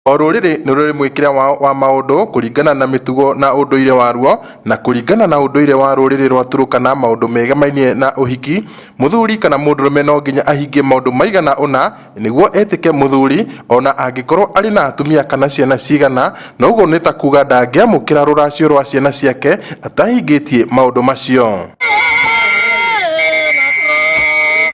O rũrĩrĩ nĩ rũrĩ mwĩkĩre wa maũndũ kũringana na mĩtugo na ũndũire waruo, na kũringana na ũndũire wa rũrĩrĩ rwa Turkana maũndũ megemainie na ũhiki. Mũthuri kana mũndũrũme no nginya ahingie maũndũ maigana ũna nĩguo etĩke mũthuri, ona angĩkorwo arĩ na atumia kana ciana cigana, na ũguo nĩ ta kuga ndangĩamũkĩra rũracio rwa ciana ciake atahingĩtie maũndũ macio.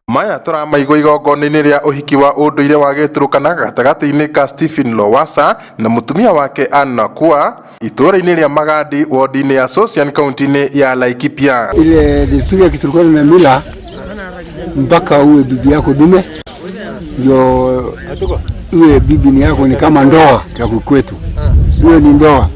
Maya tũramaigua igongona-inĩ rĩa ũhiki wa ũndũire wa Gĩturkana gatagatĩ-inĩ ka Stephen Lowassa na mũtumia wake Ann Nakua itũũra-inĩ rĩa Magadi ward-inĩ ya Sosian kaunti-inĩ ya Laikipia. Ile desturi ya Kiturkana na mila mpaka uwe bibi yako dume ndio uwe bibi ni yako, ni kama ndoa ya kwetu. Hiyo ni ndoa.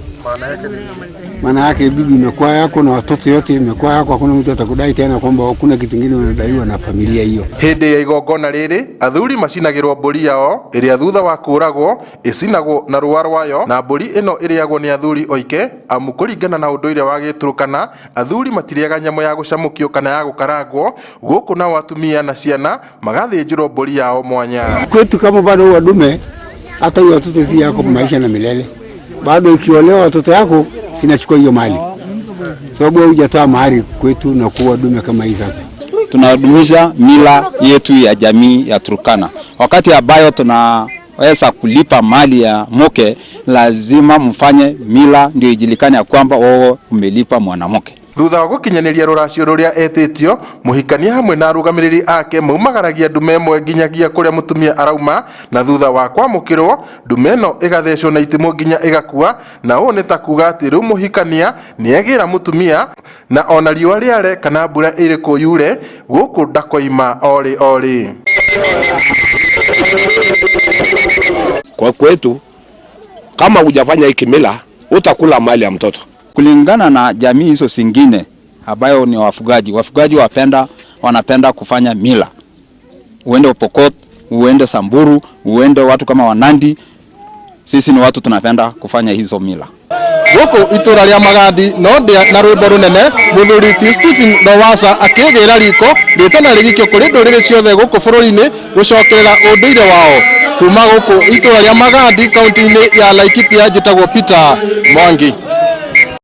Maana yake bibi imekuwa yako na watoto yote imekuwa yako, hakuna mtu atakudai tena kwamba hakuna kitu kingine unadaiwa na familia hiyo. Hĩndĩ ya igongona rĩrĩ athuri macinagĩrwo mbũri yao ĩrĩa thutha wa kũragwo ĩcinagwo na rũa rwayo, na mbũri ĩno ĩrĩagwo nĩ athuri oike amu kũringana na ũndũire wa Gĩturkana athuri matirĩaga nyamũ ya gũcamũkio kana ya gũkarangwo. Gũkũ nao atumia na ciana magathĩnjĩrwo mbũri yao mwanya. Kwetu kama bado wadume hata hiyo watoto si yako maisha na milele, bado ikiolewa watoto yako sinachukua hiyo mali, sababu hujatoa mahari kwetu na kuwa dume kama hizi. Tunadumisha mila yetu ya jamii ya Turkana. Wakati ambayo tunaweza kulipa mali ya mke, lazima mfanye mila ndio ijulikane ya kwamba wewe umelipa mwanamke. Thutha wa gũkinyanĩria rũracio rũrĩa etĩtio, mũhikania hamwe na arũgamĩrĩri ake maumagaragia ndume ĩmwe nginyagia kũrĩa mũtumia arauma, na thutha wa kwamũkĩrwo ndume ĩno ĩgathecwo na itimũ nginya ĩgakua, na ũũ nĩ ta kuga atĩ rĩu mũhikania nĩegĩra mũtumia, na ona riũa rĩare kana mbura ĩrĩkũ yure gũkũ ndakoima orĩ. Kwa kwetu kama hujafanya hiki mila utakula mali ya mtoto. Kulingana na jamii hizo zingine ambayo ni wafugaji wanapenda kufanya mila. Uende Pokot, uende Samburu, uende watu kama Wanandi, sisi ni watu tunapenda kufanya hizo mila. Gũkũ itũra rĩa Magadi no ndĩa na rwĩmbo rũnene mũthuri Stephen Lowassa akĩgĩra riko rĩtana rĩgĩkio kũrĩ ndũrĩrĩ ciothe gũkũ bũrũri-inĩ gũcokerera ũndũire wao. Kuma gũkũ itũra rĩa Magadi kaunti-inĩ ya Laikipia, njĩtagwo Peter Mwangi.